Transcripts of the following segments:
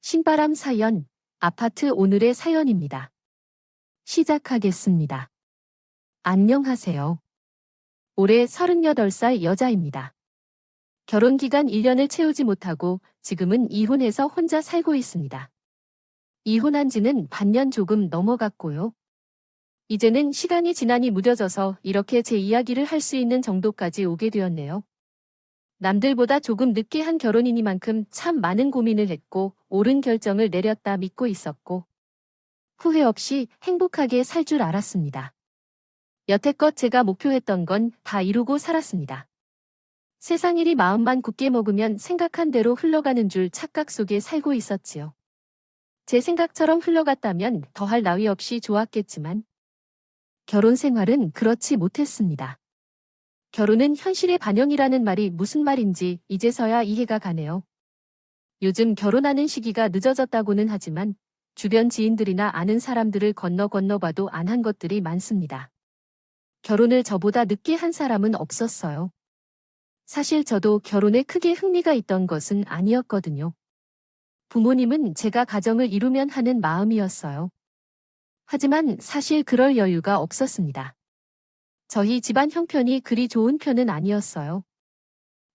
신바람 사연, 아파트 오늘의 사연입니다. 시작하겠습니다. 안녕하세요. 올해 38살 여자입니다. 결혼 기간 1년을 채우지 못하고 지금은 이혼해서 혼자 살고 있습니다. 이혼한 지는 반년 조금 넘어갔고요. 이제는 시간이 지나니 무뎌져서 이렇게 제 이야기를 할 수 있는 정도까지 오게 되었네요. 남들보다 조금 늦게 한 결혼이니만큼 참 많은 고민을 했고 옳은 결정을 내렸다 믿고 있었고 후회 없이 행복하게 살 줄 알았습니다. 여태껏 제가 목표했던 건 다 이루고 살았습니다. 세상 일이 마음만 굳게 먹으면 생각한 대로 흘러가는 줄 착각 속에 살고 있었지요. 제 생각처럼 흘러갔다면 더할 나위 없이 좋았겠지만 결혼 생활은 그렇지 못했습니다. 결혼은 현실의 반영이라는 말이 무슨 말인지 이제서야 이해가 가네요. 요즘 결혼하는 시기가 늦어졌다고는 하지만 주변 지인들이나 아는 사람들을 건너 봐도 안 한 것들이 많습니다. 결혼을 저보다 늦게 한 사람은 없었어요. 사실 저도 결혼에 크게 흥미가 있던 것은 아니었거든요. 부모님은 제가 가정을 이루면 하는 마음이었어요. 하지만 사실 그럴 여유가 없었습니다. 저희 집안 형편이 그리 좋은 편은 아니었어요.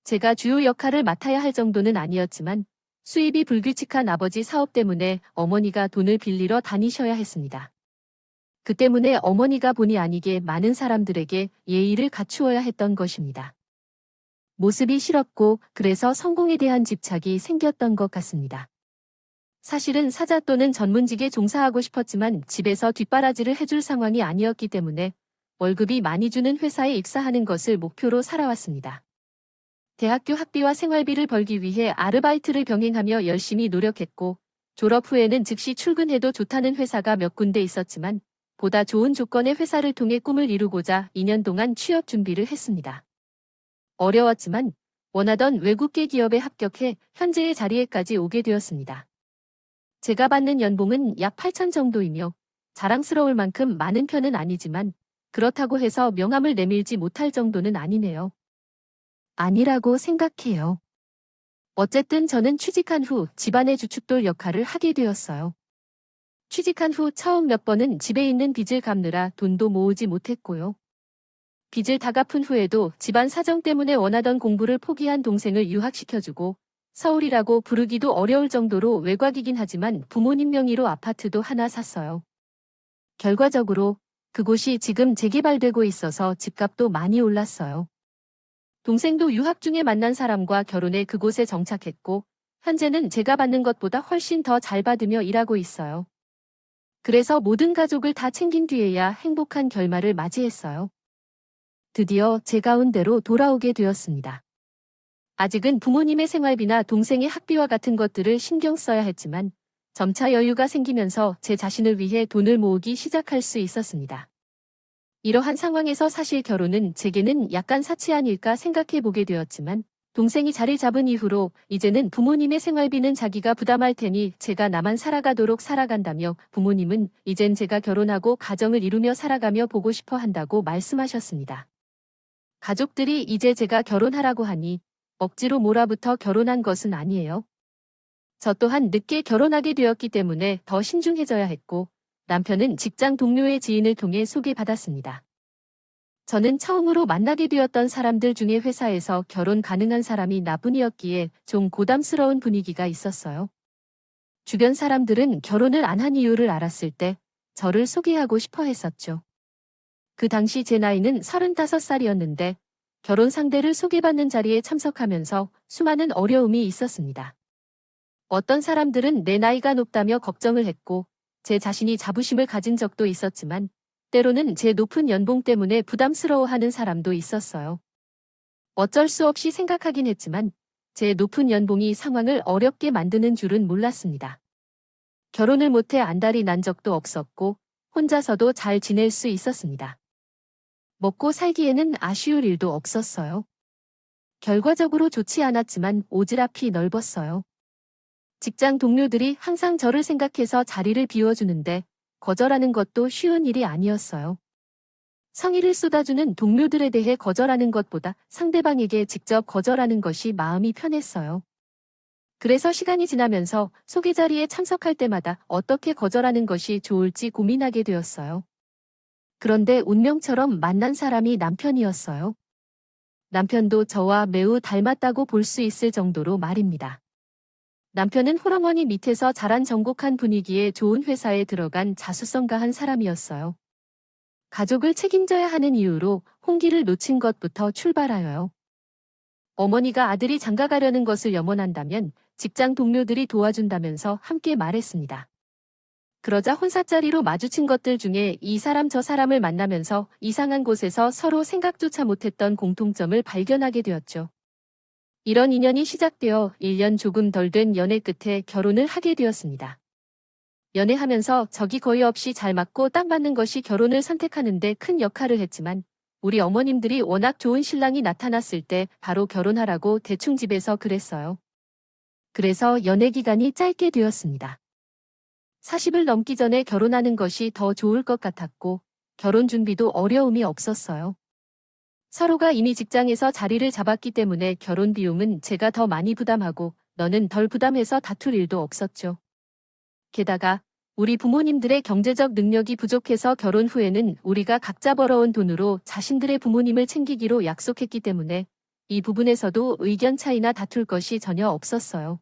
제가 주요 역할을 맡아야 할 정도는 아니었지만 수입이 불규칙한 아버지 사업 때문에 어머니가 돈을 빌리러 다니셔야 했습니다. 그 때문에 어머니가 본의 아니게 많은 사람들에게 예의를 갖추어야 했던 것입니다. 모습이 싫었고 그래서 성공에 대한 집착이 생겼던 것 같습니다. 사실은 사자 또는 전문직에 종사하고 싶었지만 집에서 뒷바라지를 해줄 상황이 아니었기 때문에 월급이 많이 주는 회사에 입사하는 것을 목표로 살아왔습니다. 대학교 학비와 생활비를 벌기 위해 아르바이트를 병행하며 열심히 노력했고 졸업 후에는 즉시 출근해도 좋다는 회사가 몇 군데 있었지만 보다 좋은 조건의 회사를 통해 꿈을 이루고자 2년 동안 취업 준비를 했습니다. 어려웠지만 원하던 외국계 기업에 합격해 현재의 자리에까지 오게 되었습니다. 제가 받는 연봉은 약 8천 정도이며 자랑스러울 만큼 많은 편은 아니지만 그렇다고 해서 명함을 내밀지 못할 정도는 아니네요. 아니라고 생각해요. 어쨌든 저는 취직한 후 집안의 주춧돌 역할을 하게 되었어요. 취직한 후 처음 몇 번은 집에 있는 빚을 갚느라 돈도 모으지 못했고요. 빚을 다 갚은 후에도 집안 사정 때문에 원하던 공부를 포기한 동생을 유학시켜주고 서울이라고 부르기도 어려울 정도로 외곽이긴 하지만 부모님 명의로 아파트도 하나 샀어요. 결과적으로 그곳이 지금 재개발되고 있어서 집값도 많이 올랐어요. 동생도 유학 중에 만난 사람과 결혼해 그곳에 정착했고 현재는 제가 받는 것보다 훨씬 더 잘 받으며 일하고 있어요. 그래서 모든 가족을 다 챙긴 뒤에야 행복한 결말을 맞이했어요. 드디어 제 가운데로 돌아오게 되었습니다. 아직은 부모님의 생활비나 동생의 학비와 같은 것들을 신경 써야 했지만 점차 여유가 생기면서 제 자신을 위해 돈을 모으기 시작할 수 있었습니다. 이러한 상황에서 사실 결혼은 제게는 약간 사치 아닐까 생각해 보게 되었지만 동생이 자리 잡은 이후로 이제는 부모님의 생활비는 자기가 부담할 테니 제가 나만 살아가도록 살아간다며 부모님은 이젠 제가 결혼하고 가정을 이루며 살아가며 보고 싶어 한다고 말씀하셨습니다. 가족들이 이제 제가 결혼하라고 하니 억지로 몰아붙어 결혼한 것은 아니에요. 저 또한 늦게 결혼하게 되었기 때문에 더 신중해져야 했고 남편은 직장 동료의 지인을 통해 소개받았습니다. 저는 처음으로 만나게 되었던 사람들 중에 회사에서 결혼 가능한 사람이 나뿐이었기에 좀 고담스러운 분위기가 있었어요. 주변 사람들은 결혼을 안 한 이유를 알았을 때 저를 소개하고 싶어 했었죠. 그 당시 제 나이는 35살이었는데 결혼 상대를 소개받는 자리에 참석하면서 수많은 어려움이 있었습니다. 어떤 사람들은 내 나이가 높다며 걱정을 했고 제 자신이 자부심을 가진 적도 있었지만 때로는 제 높은 연봉 때문에 부담스러워하는 사람도 있었어요. 어쩔 수 없이 생각하긴 했지만 제 높은 연봉이 상황을 어렵게 만드는 줄은 몰랐습니다. 결혼을 못해 안달이 난 적도 없었고 혼자서도 잘 지낼 수 있었습니다. 먹고 살기에는 아쉬울 일도 없었어요. 결과적으로 좋지 않았지만 오지랖이 넓었어요. 직장 동료들이 항상 저를 생각해서 자리를 비워주는데 거절하는 것도 쉬운 일이 아니었어요. 성의를 쏟아주는 동료들에 대해 거절하는 것보다 상대방에게 직접 거절하는 것이 마음이 편했어요. 그래서 시간이 지나면서 소개 자리에 참석할 때마다 어떻게 거절하는 것이 좋을지 고민하게 되었어요. 그런데 운명처럼 만난 사람이 남편이었어요. 남편도 저와 매우 닮았다고 볼 수 있을 정도로 말입니다. 남편은 홀어머니 밑에서 자란 정곡한 분위기에 좋은 회사에 들어간 자수성 가한 사람이었어요. 가족을 책임져야 하는 이유로 홍기를 놓친 것부터 출발하여요. 어머니가 아들이 장가 가려는 것을 염원한다면 직장 동료들이 도와준다면서 함께 말했습니다. 그러자 혼사자리로 마주친 것들 중에 이 사람 저 사람을 만나면서 이상한 곳에서 서로 생각조차 못했던 공통점을 발견하게 되었죠. 이런 인연이 시작되어 1년 조금 덜 된 연애 끝에 결혼을 하게 되었습니다. 연애하면서 적이 거의 없이 잘 맞고 딱 맞는 것이 결혼을 선택하는 데 큰 역할을 했지만 우리 어머님들이 워낙 좋은 신랑이 나타났을 때 바로 결혼하라고 대충 집에서 그랬어요. 그래서 연애 기간이 짧게 되었습니다. 40을 넘기 전에 결혼하는 것이 더 좋을 것 같았고 결혼 준비도 어려움이 없었어요. 서로가 이미 직장에서 자리를 잡았기 때문에 결혼 비용은 제가 더 많이 부담하고 너는 덜 부담해서 다툴 일도 없었죠. 게다가 우리 부모님들의 경제적 능력이 부족해서 결혼 후에는 우리가 각자 벌어온 돈으로 자신들의 부모님을 챙기기로 약속했기 때문에 이 부분에서도 의견 차이나 다툴 것이 전혀 없었어요.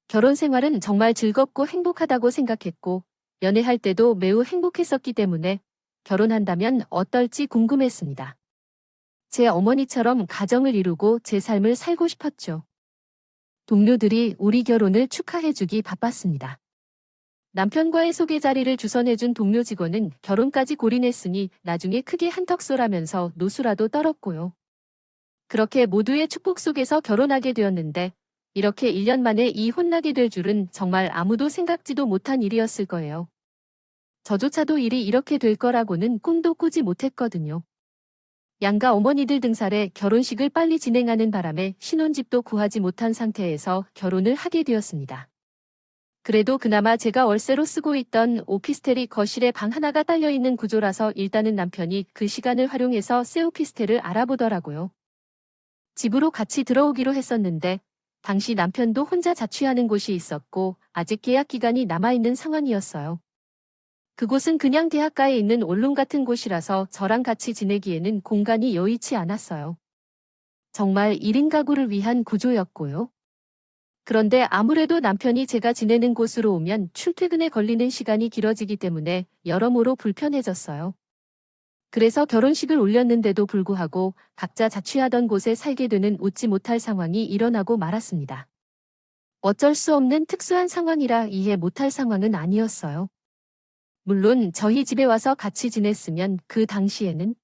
결혼 생활은 정말 즐겁고 행복하다고 생각했고 연애할 때도 매우 행복했었기 때문에 결혼한다면 어떨지 궁금했습니다. 제 어머니처럼 가정을 이루고 제 삶을 살고 싶었죠. 동료들이 우리 결혼을 축하해주기 바빴습니다. 남편과의 소개 자리를 주선해준 동료 직원은 결혼까지 골인했으니 나중에 크게 한턱 쏘라면서 노수라도 떨었고요. 그렇게 모두의 축복 속에서 결혼하게 되었는데 이렇게 1년 만에 이혼나게 될 줄은 정말 아무도 생각지도 못한 일이었을 거예요. 저조차도 일이 이렇게 될 거라고는 꿈도 꾸지 못했거든요. 양가 어머니들 등살에 결혼식을 빨리 진행하는 바람에 신혼집도 구하지 못한 상태에서 결혼을 하게 되었습니다. 그래도 그나마 제가 월세로 쓰고 있던 오피스텔이 거실에 방 하나가 딸려있는 구조라서 일단은 남편이 그 시간을 활용해서 새 오피스텔을 알아보더라고요. 집으로 같이 들어오기로 했었는데 당시 남편도 혼자 자취하는 곳이 있었고 아직 계약 기간이 남아있는 상황이었어요. 그곳은 그냥 대학가에 있는 원룸 같은 곳이라서 저랑 같이 지내기에는 공간이 여의치 않았어요. 정말 1인 가구를 위한 구조였고요. 그런데 아무래도 남편이 제가 지내는 곳으로 오면 출퇴근에 걸리는 시간이 길어지기 때문에 여러모로 불편해졌어요. 그래서 결혼식을 올렸는데도 불구하고 각자 자취하던 곳에 살게 되는 웃지 못할 상황이 일어나고 말았습니다. 어쩔 수 없는 특수한 상황이라 이해 못할 상황은 아니었어요. 물론 저희 집에 와서 같이 지냈으면 그 당시에는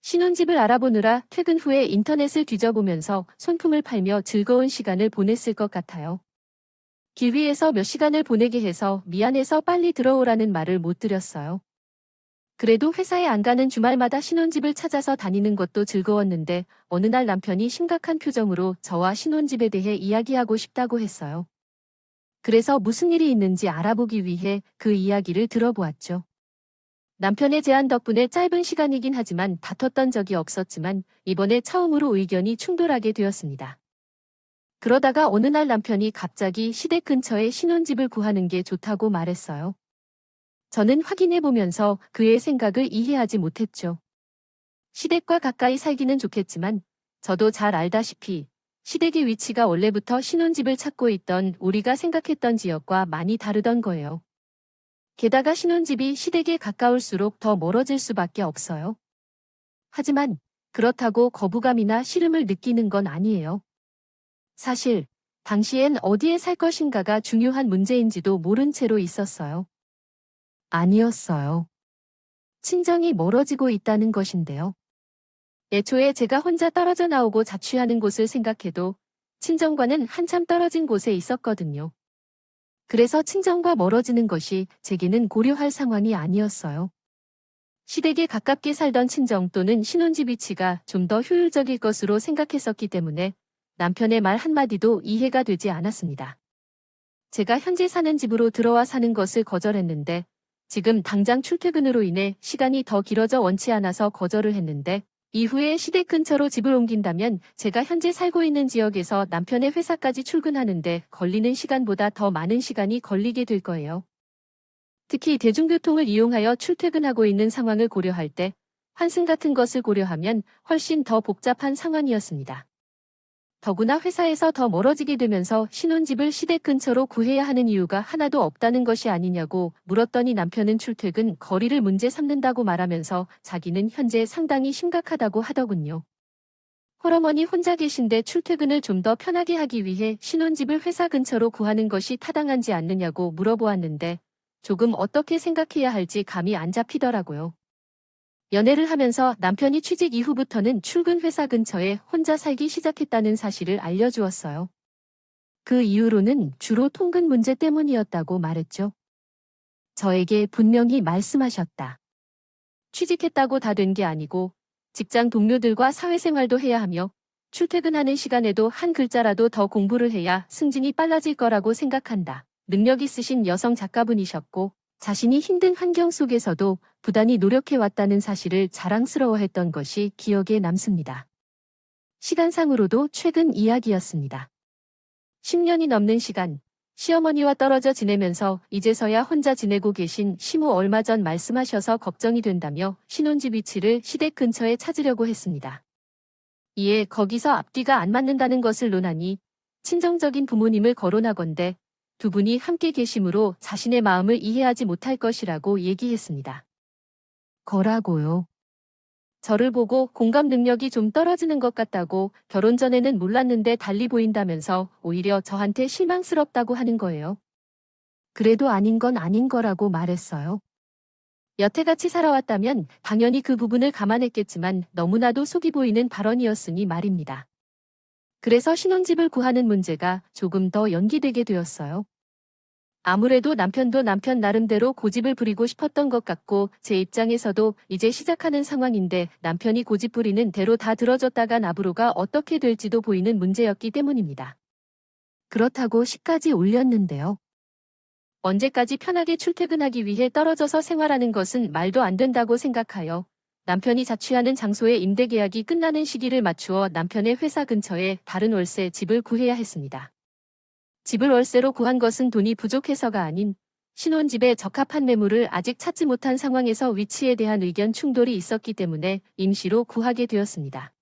신혼집을 알아보느라 퇴근 후에 인터넷을 뒤져보면서 손품을 팔며 즐거운 시간을 보냈을 것 같아요. 길 위에서 몇 시간을 보내게 해서 미안해서 빨리 들어오라는 말을 못 드렸어요. 그래도 회사에 안 가는 주말마다 신혼집을 찾아서 다니는 것도 즐거웠는데 어느 날 남편이 심각한 표정으로 저와 신혼집에 대해 이야기하고 싶다고 했어요. 그래서 무슨 일이 있는지 알아보기 위해 그 이야기를 들어보았죠. 남편의 제안 덕분에 짧은 시간이긴 하지만 다퉜던 적이 없었지만 이번에 처음으로 의견이 충돌하게 되었습니다. 그러다가 어느 날 남편이 갑자기 시댁 근처에 신혼집을 구하는 게 좋다고 말했어요. 저는 확인해보면서 그의 생각을 이해하지 못했죠. 시댁과 가까이 살기는 좋겠지만 저도 잘 알다시피 시댁의 위치가 원래부터 신혼집을 찾고 있던 우리가 생각했던 지역과 많이 다르던 거예요. 게다가 신혼집이 시댁에 가까울수록 더 멀어질 수밖에 없어요. 하지만 그렇다고 거부감이나 싫음을 느끼는 건 아니에요. 사실 당시엔 어디에 살 것인가가 중요한 문제인지도 모른 채로 있었어요. 아니었어요. 친정이 멀어지고 있다는 것인데요. 애초에 제가 혼자 떨어져 나오고 자취하는 곳을 생각해도 친정과는 한참 떨어진 곳에 있었거든요. 그래서 친정과 멀어지는 것이 제게는 고려할 상황이 아니었어요. 시댁에 가깝게 살던 친정 또는 신혼집 위치가 좀 더 효율적일 것으로 생각했었기 때문에 남편의 말 한마디도 이해가 되지 않았습니다. 제가 현재 사는 집으로 들어와 사는 것을 거절했는데 지금 당장 출퇴근으로 인해 시간이 더 길어져 원치 않아서 거절을 했는데 이후에 시댁 근처로 집을 옮긴다면 제가 현재 살고 있는 지역에서 남편의 회사까지 출근하는데 걸리는 시간보다 더 많은 시간이 걸리게 될 거예요. 특히 대중교통을 이용하여 출퇴근하고 있는 상황을 고려할 때 환승 같은 것을 고려하면 훨씬 더 복잡한 상황이었습니다. 더구나 회사에서 더 멀어지게 되면서 신혼집을 시댁 근처로 구해야 하는 이유가 하나도 없다는 것이 아니냐고 물었더니 남편은 출퇴근 거리를 문제 삼는다고 말하면서 자기는 현재 상당히 심각하다고 하더군요. 홀어머니 혼자 계신데 출퇴근을 좀 더 편하게 하기 위해 신혼집을 회사 근처로 구하는 것이 타당한지 않느냐고 물어보았는데 조금 어떻게 생각해야 할지 감이 안 잡히더라고요. 연애를 하면서 남편이 취직 이후부터는 출근 회사 근처에 혼자 살기 시작했다는 사실을 알려주었어요. 그 이유로는 주로 통근 문제 때문이었다고 말했죠. 저에게 분명히 말씀하셨다. 취직했다고 다 된 게 아니고 직장 동료들과 사회생활도 해야 하며 출퇴근하는 시간에도 한 글자라도 더 공부를 해야 승진이 빨라질 거라고 생각한다. 능력 있으신 여성 작가분이셨고 자신이 힘든 환경 속에서도 부단히 노력해왔다는 사실을 자랑스러워했던 것이 기억에 남습니다. 시간상으로도 최근 이야기였습니다. 10년이 넘는 시간, 시어머니와 떨어져 지내면서 이제서야 혼자 지내고 계신 시모 얼마 전 말씀하셔서 걱정이 된다며 신혼집 위치를 시댁 근처에 찾으려고 했습니다. 이에 거기서 앞뒤가 안 맞는다는 것을 논하니 친정적인 부모님을 거론하건대 두 분이 함께 계심으로 자신의 마음을 이해하지 못할 것이라고 얘기했습니다. 거라고요. 저를 보고 공감 능력이 좀 떨어지는 것 같다고 결혼 전에는 몰랐는데 달리 보인다면서 오히려 저한테 실망스럽다고 하는 거예요. 그래도 아닌 건 아닌 거라고 말했어요. 여태같이 살아왔다면 당연히 그 부분을 감안했겠지만 너무나도 속이 보이는 발언이었으니 말입니다. 그래서 신혼집을 구하는 문제가 조금 더 연기되게 되었어요. 아무래도 남편도 남편 나름대로 고집을 부리고 싶었던 것 같고 제 입장에서도 이제 시작하는 상황인데 남편이 고집 부리는 대로 다 들어줬다가 나부로가 어떻게 될지도 보이는 문제였기 때문입니다. 그렇다고 시까지 올렸는데요. 언제까지 편하게 출퇴근하기 위해 떨어져서 생활하는 것은 말도 안 된다고 생각하여 남편이 자취하는 장소의 임대계약이 끝나는 시기를 맞추어 남편의 회사 근처에 다른 월세 집을 구해야 했습니다. 집을 월세로 구한 것은 돈이 부족해서가 아닌 신혼집에 적합한 매물을 아직 찾지 못한 상황에서 위치에 대한 의견 충돌이 있었기 때문에 임시로 구하게 되었습니다.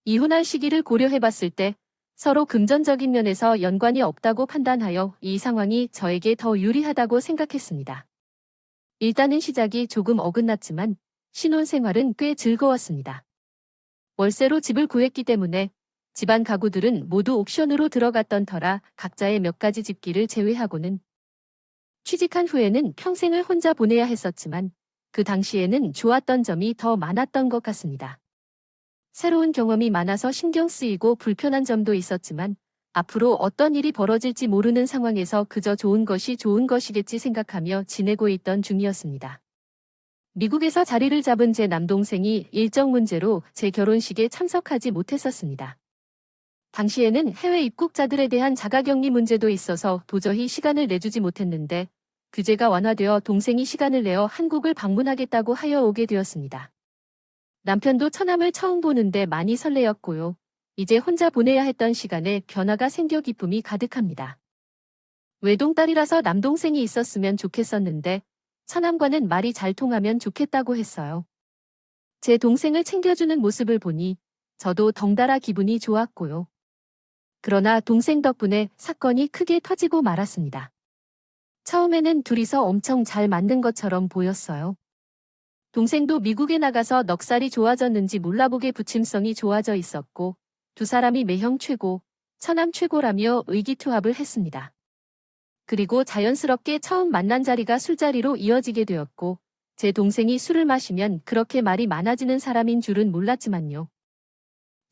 이혼할 시기를 고려해봤을 때 서로 금전적인 면에서 연관이 없다고 판단하여 이 상황이 저에게 더 유리하다고 생각했습니다. 일단은 시작이 조금 어긋났지만 신혼생활은 꽤 즐거웠습니다. 월세로 집을 구했기 때문에 집안 가구들은 모두 옥션으로 들어갔던 터라 각자의 몇 가지 집기를 제외하고는 취직한 후에는 평생을 혼자 보내야 했었지만 그 당시에는 좋았던 점이 더 많았던 것 같습니다. 새로운 경험이 많아서 신경 쓰이고 불편한 점도 있었지만 앞으로 어떤 일이 벌어질지 모르는 상황에서 그저 좋은 것이 좋은 것이겠지 생각하며 지내고 있던 중이었습니다. 미국에서 자리를 잡은 제 남동생이 일정 문제로 제 결혼식에 참석하지 못했었습니다. 당시에는 해외 입국자들에 대한 자가격리 문제도 있어서 도저히 시간을 내주지 못했는데 규제가 완화되어 동생이 시간을 내어 한국을 방문하겠다고 하여 오게 되었습니다. 남편도 처남을 처음 보는데 많이 설레었고요. 이제 혼자 보내야 했던 시간에 변화가 생겨 기쁨이 가득합니다. 외동딸이라서 남동생이 있었으면 좋겠었는데 처남과는 말이 잘 통하면 좋겠다고 했어요. 제 동생을 챙겨주는 모습을 보니 저도 덩달아 기분이 좋았고요. 그러나 동생 덕분에 사건이 크게 터지고 말았습니다. 처음에는 둘이서 엄청 잘 맞는 것처럼 보였어요. 동생도 미국에 나가서 넉살이 좋아졌는지 몰라보게 부침성이 좋아져 있었고 두 사람이 매형 최고, 처남 최고라며 의기투합을 했습니다. 그리고 자연스럽게 처음 만난 자리가 술자리로 이어지게 되었고 제 동생이 술을 마시면 그렇게 말이 많아지는 사람인 줄은 몰랐지만요.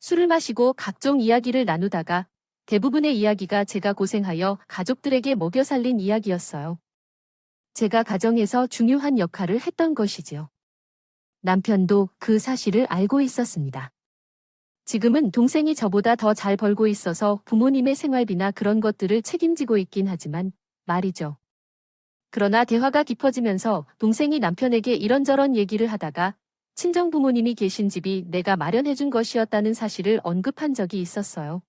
술을 마시고 각종 이야기를 나누다가 대부분의 이야기가 제가 고생하여 가족들에게 먹여 살린 이야기였어요. 제가 가정에서 중요한 역할을 했던 것이지요. 남편도 그 사실을 알고 있었습니다. 지금은 동생이 저보다 더 잘 벌고 있어서 부모님의 생활비나 그런 것들을 책임지고 있긴 하지만 말이죠. 그러나 대화가 깊어지면서 동생이 남편에게 이런저런 얘기를 하다가 친정 부모님이 계신 집이 내가 마련해준 것이었다는 사실을 언급한 적이 있었어요.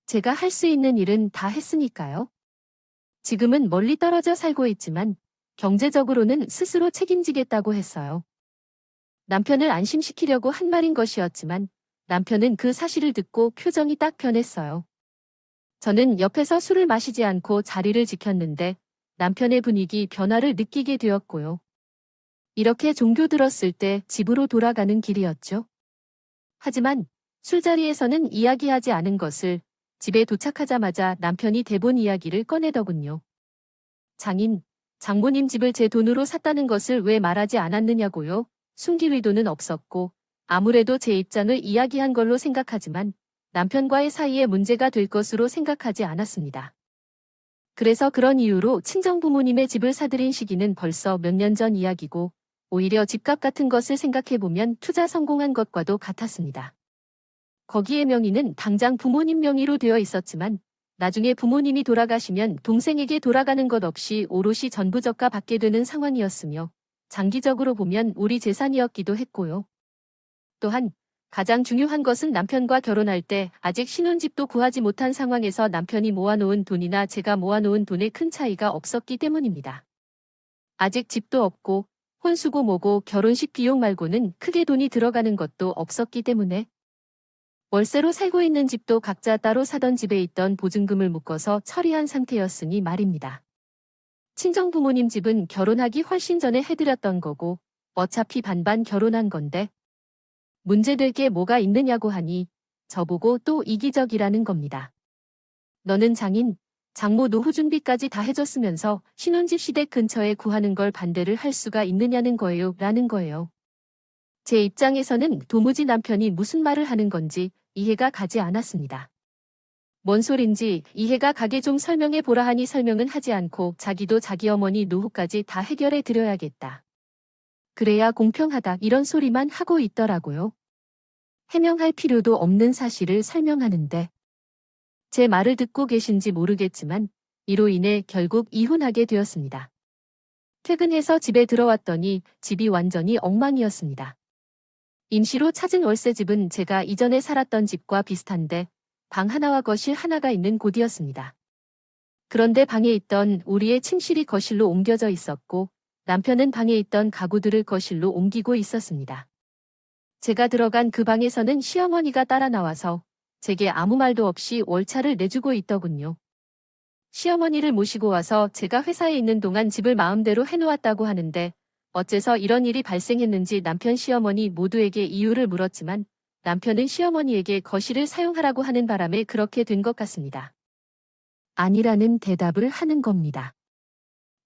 제가 할 수 있는 일은 다 했으니까요. 지금은 멀리 떨어져 살고 있지만 경제적으로는 스스로 책임지겠다고 했어요. 남편을 안심시키려고 한 말인 것이었지만 남편은 그 사실을 듣고 표정이 딱 변했어요. 저는 옆에서 술을 마시지 않고 자리를 지켰는데 남편의 분위기 변화를 느끼게 되었고요. 이렇게 종교 들었을 때 집으로 돌아가는 길이었죠. 하지만 술자리에서는 이야기하지 않은 것을 집에 도착하자마자 남편이 대본 이야기를 꺼내더군요. 장인, 장모님 집을 제 돈으로 샀다는 것을 왜 말하지 않았느냐고요. 숨길 의도는 없었고 아무래도 제 입장을 이야기한 걸로 생각하지만 남편과의 사이에 문제가 될 것으로 생각하지 않았습니다. 그래서 그런 이유로 친정 부모님의 집을 사들인 시기는 벌써 몇 년 전 이야기고 오히려 집값 같은 것을 생각해보면 투자 성공한 것과도 같았습니다. 거기에 명의는 당장 부모님 명의로 되어 있었지만 나중에 부모님이 돌아가시면 동생에게 돌아가는 것 없이 오롯이 전부저가 받게 되는 상황이었으며 장기적으로 보면 우리 재산이었기도 했고요. 또한 가장 중요한 것은 남편과 결혼할 때 아직 신혼집도 구하지 못한 상황에서 남편이 모아놓은 돈이나 제가 모아놓은 돈에 큰 차이가 없었기 때문입니다. 아직 집도 없고 혼수고 뭐고 결혼식 비용 말고는 크게 돈이 들어가는 것도 없었기 때문에 월세로 살고 있는 집도 각자 따로 사던 집에 있던 보증금을 묶어서 처리한 상태였으니 말입니다. 친정 부모님 집은 결혼하기 훨씬 전에 해드렸던 거고 어차피 반반 결혼한 건데 문제될 게 뭐가 있느냐고 하니 저보고 또 이기적이라는 겁니다. 너는 장인, 장모 노후 준비까지 다 해줬으면서 신혼집 시댁 근처에 구하는 걸 반대를 할 수가 있느냐는 거예요. 라는 거예요. 제 입장에서는 도무지 남편이 무슨 말을 하는 건지 이해가 가지 않았습니다. 뭔 소린지 이해가 가게 좀 설명해 보라 하니 설명은 하지 않고 자기도 자기 어머니 노후까지 다 해결해 드려야겠다. 그래야 공평하다 이런 소리만 하고 있더라고요. 해명할 필요도 없는 사실을 설명하는데 제 말을 듣고 계신지 모르겠지만 이로 인해 결국 이혼하게 되었습니다. 퇴근해서 집에 들어왔더니 집이 완전히 엉망이었습니다. 임시로 찾은 월세집은 제가 이전에 살았던 집과 비슷한데 방 하나와 거실 하나가 있는 곳이었습니다. 그런데 방에 있던 우리의 침실이 거실로 옮겨져 있었고 남편은 방에 있던 가구들을 거실로 옮기고 있었습니다. 제가 들어간 그 방에서는 시어머니가 따라 나와서 제게 아무 말도 없이 월차를 내주고 있더군요. 시어머니를 모시고 와서 제가 회사에 있는 동안 집을 마음대로 해놓았다고 하는데 어째서 이런 일이 발생했는지 남편 시어머니 모두에게 이유를 물었지만 남편은 시어머니에게 거실을 사용하라고 하는 바람에 그렇게 된 것 같습니다. 아니라는 대답을 하는 겁니다.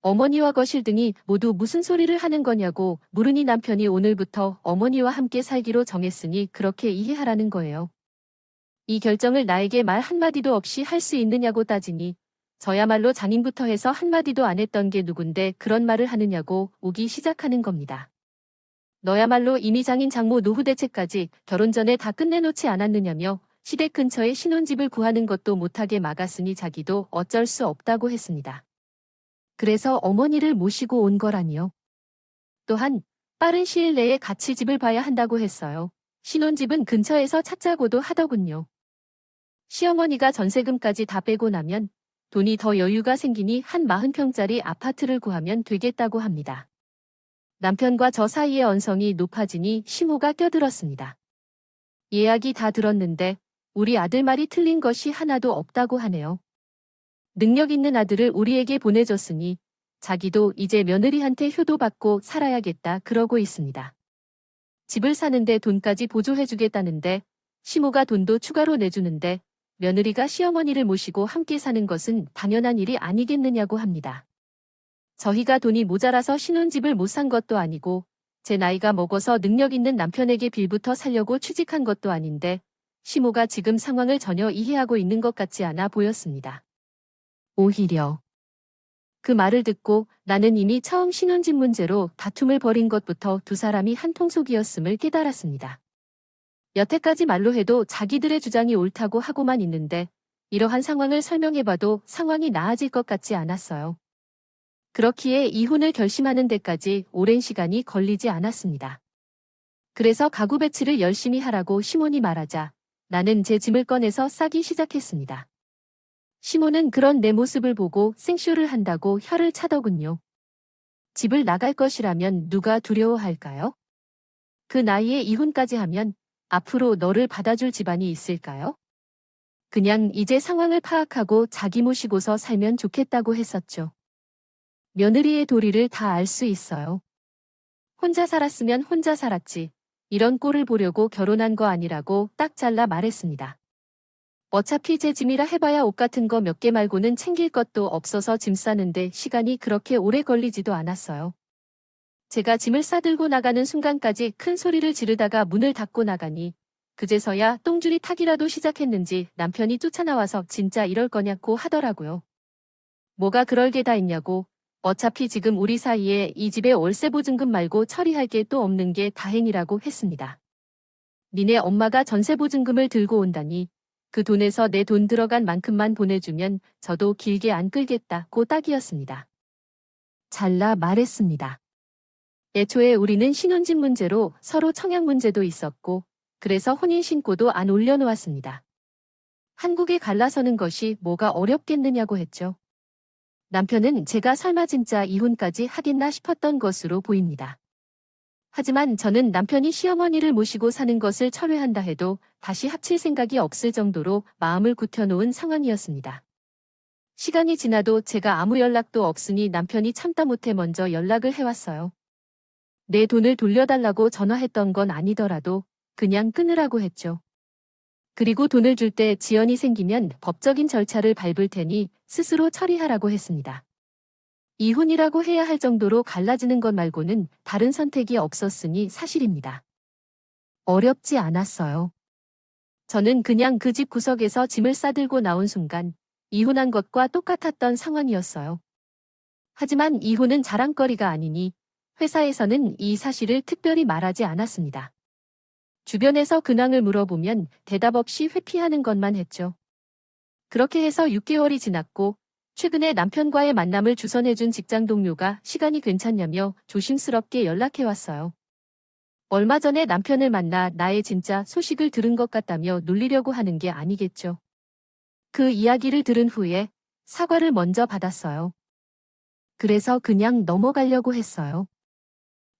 어머니와 거실 등이 모두 무슨 소리를 하는 거냐고 물으니 남편이 오늘부터 어머니와 함께 살기로 정했으니 그렇게 이해하라는 거예요. 이 결정을 나에게 말 한마디도 없이 할 수 있느냐고 따지니 저야말로 장인부터 해서 한마디도 안 했던 게 누군데 그런 말을 하느냐고 오기 시작하는 겁니다. 너야말로 이미 장인 장모 노후 대책까지 결혼 전에 다 끝내놓지 않았느냐며 시댁 근처에 신혼집을 구하는 것도 못하게 막았으니 자기도 어쩔 수 없다고 했습니다. 그래서 어머니를 모시고 온 거라니요. 또한 빠른 시일 내에 같이 집을 봐야 한다고 했어요. 신혼집은 근처에서 찾자고도 하더군요. 시어머니가 전세금까지 다 빼고 나면 돈이 더 여유가 생기니 한 40평짜리 아파트를 구하면 되겠다고 합니다. 남편과 저 사이의 언성이 높아지니 시모가 껴들었습니다. 예약이 다 들었는데 우리 아들 말이 틀린 것이 하나도 없다고 하네요. 능력 있는 아들을 우리에게 보내줬으니 자기도 이제 며느리한테 효도받고 살아야겠다 그러고 있습니다. 집을 사는데 돈까지 보조해주겠다는데 시모가 돈도 추가로 내주는데 며느리가 시어머니를 모시고 함께 사는 것은 당연한 일이 아니겠느냐고 합니다. 저희가 돈이 모자라서 신혼집을 못 산 것도 아니고 제 나이가 먹어서 능력 있는 남편에게 빌부터 살려고 취직한 것도 아닌데 시모가 지금 상황을 전혀 이해하고 있는 것 같지 않아 보였습니다. 오히려 그 말을 듣고 나는 이미 처음 신혼집 문제로 다툼을 벌인 것부터 두 사람이 한 통속이었음을 깨달았습니다. 여태까지 말로 해도 자기들의 주장이 옳다고 하고만 있는데 이러한 상황을 설명해봐도 상황이 나아질 것 같지 않았어요. 그렇기에 이혼을 결심하는 데까지 오랜 시간이 걸리지 않았습니다. 그래서 가구 배치를 열심히 하라고 시몬이 말하자 나는 제 짐을 꺼내서 싸기 시작했습니다. 시몬은 그런 내 모습을 보고 생쇼를 한다고 혀를 차더군요. 집을 나갈 것이라면 누가 두려워할까요? 그 나이에 이혼까지 하면 앞으로 너를 받아줄 집안이 있을까요? 그냥 이제 상황을 파악하고 자기 모시고서 살면 좋겠다고 했었죠. 며느리의 도리를 다 알 수 있어요. 혼자 살았으면 혼자 살았지. 이런 꼴을 보려고 결혼한 거 아니라고 딱 잘라 말했습니다. 어차피 제 짐이라 해봐야 옷 같은 거 몇 개 말고는 챙길 것도 없어서 짐 싸는데 시간이 그렇게 오래 걸리지도 않았어요. 제가 짐을 싸들고 나가는 순간까지 큰 소리를 지르다가 문을 닫고 나가니 그제서야 똥줄이 타기라도 시작했는지 남편이 쫓아나와서 진짜 이럴 거냐고 하더라고요. 뭐가 그럴 게 다 있냐고. 어차피 지금 우리 사이에 이 집에 월세 보증금 말고 처리할 게 또 없는 게 다행이라고 했습니다. 니네 엄마가 전세 보증금을 들고 온다니 그 돈에서 내 돈 들어간 만큼만 보내주면 저도 길게 안 끌겠다고 딱이었습니다. 잘라 말했습니다. 애초에 우리는 신혼집 문제로 서로 청약 문제도 있었고 그래서 혼인신고도 안 올려놓았습니다. 한국에 갈라서는 것이 뭐가 어렵겠느냐고 했죠. 남편은 제가 설마 진짜 이혼까지 하겠나 싶었던 것으로 보입니다. 하지만 저는 남편이 시어머니를 모시고 사는 것을 철회한다 해도 다시 합칠 생각이 없을 정도로 마음을 굳혀놓은 상황이었습니다. 시간이 지나도 제가 아무 연락도 없으니 남편이 참다 못해 먼저 연락을 해왔어요. 내 돈을 돌려달라고 전화했던 건 아니더라도 그냥 끊으라고 했죠. 그리고 돈을 줄 때 지연이 생기면 법적인 절차를 밟을 테니 스스로 처리하라고 했습니다. 이혼이라고 해야 할 정도로 갈라지는 것 말고는 다른 선택이 없었으니 사실입니다. 어렵지 않았어요. 저는 그냥 그 집 구석에서 짐을 싸들고 나온 순간 이혼한 것과 똑같았던 상황이었어요. 하지만 이혼은 자랑거리가 아니니 회사에서는 이 사실을 특별히 말하지 않았습니다. 주변에서 근황을 물어보면 대답 없이 회피하는 것만 했죠. 그렇게 해서 6개월이 지났고 최근에 남편과의 만남을 주선해준 직장 동료가 시간이 괜찮냐며 조심스럽게 연락해왔어요. 얼마 전에 남편을 만나 나의 진짜 소식을 들은 것 같다며 놀리려고 하는 게 아니겠죠. 그 이야기를 들은 후에 사과를 먼저 받았어요. 그래서 그냥 넘어가려고 했어요.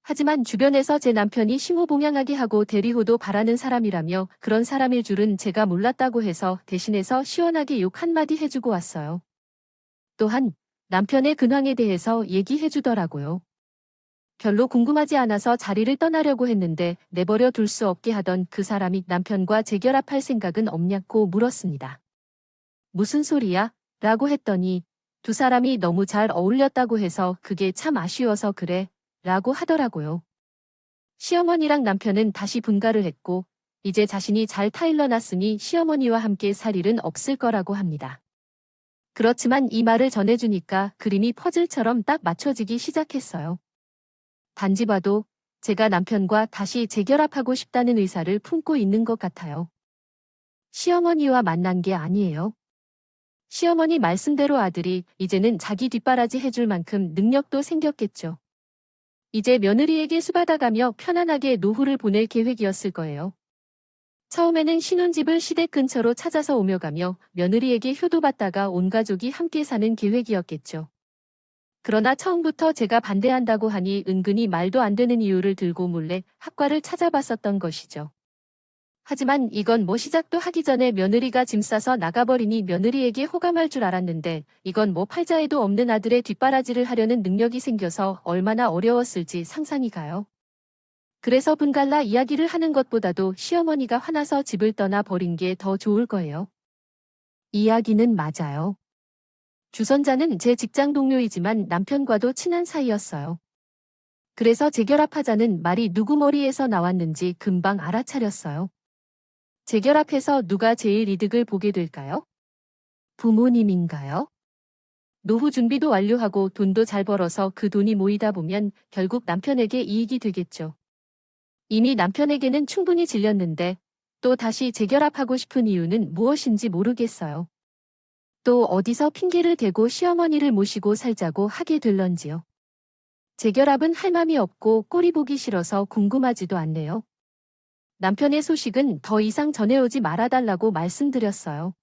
하지만 주변에서 제 남편이 심호봉양하게 하고 대리호도 바라는 사람이라며 그런 사람일 줄은 제가 몰랐다고 해서 대신해서 시원하게 욕 한마디 해주고 왔어요. 또한 남편의 근황에 대해서 얘기해주더라고요. 별로 궁금하지 않아서 자리를 떠나려고 했는데 내버려 둘 수 없게 하던 그 사람이 남편과 재결합할 생각은 없냐고 물었습니다. 무슨 소리야? 라고 했더니 두 사람이 너무 잘 어울렸다고 해서 그게 참 아쉬워서 그래. 라고 하더라고요. 시어머니랑 남편은 다시 분가를 했고 이제 자신이 잘 타일러놨으니 시어머니와 함께 살 일은 없을 거라고 합니다. 그렇지만 이 말을 전해주니까 그림이 퍼즐처럼 딱 맞춰지기 시작했어요. 단지 봐도 제가 남편과 다시 재결합하고 싶다는 의사를 품고 있는 것 같아요. 시어머니와 만난 게 아니에요. 시어머니 말씀대로 아들이 이제는 자기 뒷바라지 해줄 만큼 능력도 생겼겠죠. 이제 며느리에게 수받아가며 편안하게 노후를 보낼 계획이었을 거예요. 처음에는 신혼집을 시댁 근처로 찾아서 오며 가며 며느리에게 효도받다가 온 가족이 함께 사는 계획이었겠죠. 그러나 처음부터 제가 반대한다고 하니 은근히 말도 안 되는 이유를 들고 몰래 학과를 찾아봤었던 것이죠. 하지만 이건 뭐 시작도 하기 전에 며느리가 짐 싸서 나가버리니 며느리에게 호감할 줄 알았는데 이건 뭐 팔자에도 없는 아들의 뒷바라지를 하려는 능력이 생겨서 얼마나 어려웠을지 상상이 가요. 그래서 분갈라 이야기를 하는 것보다도 시어머니가 화나서 집을 떠나 버린 게 더 좋을 거예요. 이야기는 맞아요. 주선자는 제 직장 동료이지만 남편과도 친한 사이였어요. 그래서 재결합하자는 말이 누구 머리에서 나왔는지 금방 알아차렸어요. 재결합해서 누가 제일 이득을 보게 될까요? 부모님인가요? 노후 준비도 완료하고 돈도 잘 벌어서 그 돈이 모이다 보면 결국 남편에게 이익이 되겠죠. 이미 남편에게는 충분히 질렸는데 또 다시 재결합하고 싶은 이유는 무엇인지 모르겠어요. 또 어디서 핑계를 대고 시어머니를 모시고 살자고 하게 될런지요. 재결합은 할 맘이 없고 꼴이 보기 싫어서 궁금하지도 않네요. 남편의 소식은 더 이상 전해오지 말아달라고 말씀드렸어요.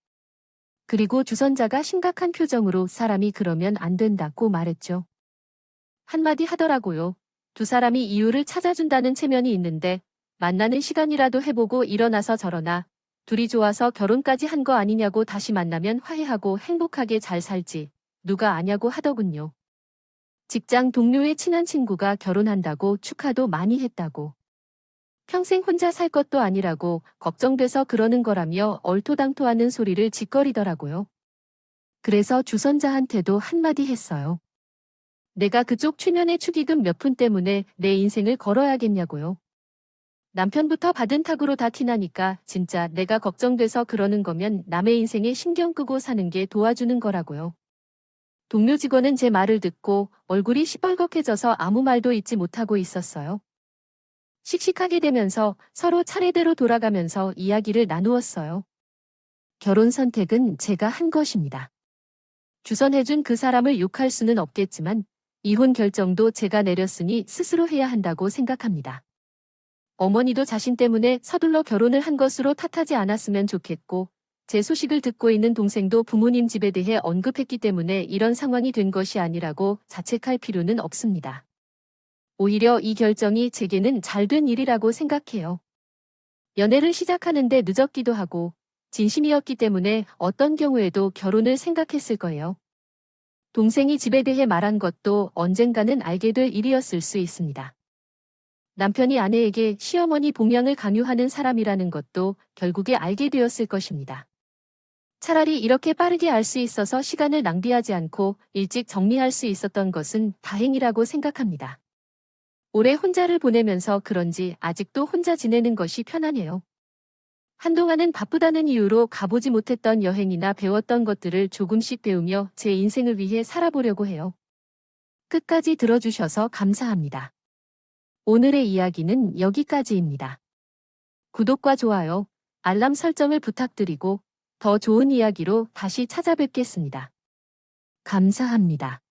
그리고 주선자가 심각한 표정으로 사람이 그러면 안 된다고 말했죠. 한마디 하더라고요. 두 사람이 이유를 찾아준다는 체면이 있는데 만나는 시간이라도 해보고 일어나서 저러나 둘이 좋아서 결혼까지 한 거 아니냐고 다시 만나면 화해하고 행복하게 잘 살지 누가 아냐고 하더군요. 직장 동료의 친한 친구가 결혼한다고 축하도 많이 했다고. 평생 혼자 살 것도 아니라고 걱정돼서 그러는 거라며 얼토당토하는 소리를 짓거리더라고요. 그래서 주선자한테도 한마디 했어요. 내가 그쪽 최면의 축의금 몇 푼 때문에 내 인생을 걸어야겠냐고요. 남편부터 받은 탁으로 다 티나니까 진짜 내가 걱정돼서 그러는 거면 남의 인생에 신경 끄고 사는 게 도와주는 거라고요. 동료 직원은 제 말을 듣고 얼굴이 시뻘겋게져서 아무 말도 잇지 못하고 있었어요. 씩씩하게 되면서 서로 차례대로 돌아가면서 이야기를 나누었어요. 결혼 선택은 제가 한 것입니다. 주선해준 그 사람을 욕할 수는 없겠지만 이혼 결정도 제가 내렸으니 스스로 해야 한다고 생각합니다. 어머니도 자신 때문에 서둘러 결혼을 한 것으로 탓하지 않았으면 좋겠고 제 소식을 듣고 있는 동생도 부모님 집에 대해 언급했기 때문에 이런 상황이 된 것이 아니라고 자책할 필요는 없습니다. 오히려 이 결정이 제게는 잘된 일이라고 생각해요. 연애를 시작하는데 늦었기도 하고 진심이었기 때문에 어떤 경우에도 결혼을 생각했을 거예요. 동생이 집에 대해 말한 것도 언젠가는 알게 될 일이었을 수 있습니다. 남편이 아내에게 시어머니 봉양을 강요하는 사람이라는 것도 결국에 알게 되었을 것입니다. 차라리 이렇게 빠르게 알 수 있어서 시간을 낭비하지 않고 일찍 정리할 수 있었던 것은 다행이라고 생각합니다. 오래 혼자를 보내면서 그런지 아직도 혼자 지내는 것이 편하네요. 한동안은 바쁘다는 이유로 가보지 못했던 여행이나 배웠던 것들을 조금씩 배우며 제 인생을 위해 살아보려고 해요. 끝까지 들어주셔서 감사합니다. 오늘의 이야기는 여기까지입니다. 구독과 좋아요, 알람 설정을 부탁드리고 더 좋은 이야기로 다시 찾아뵙겠습니다. 감사합니다.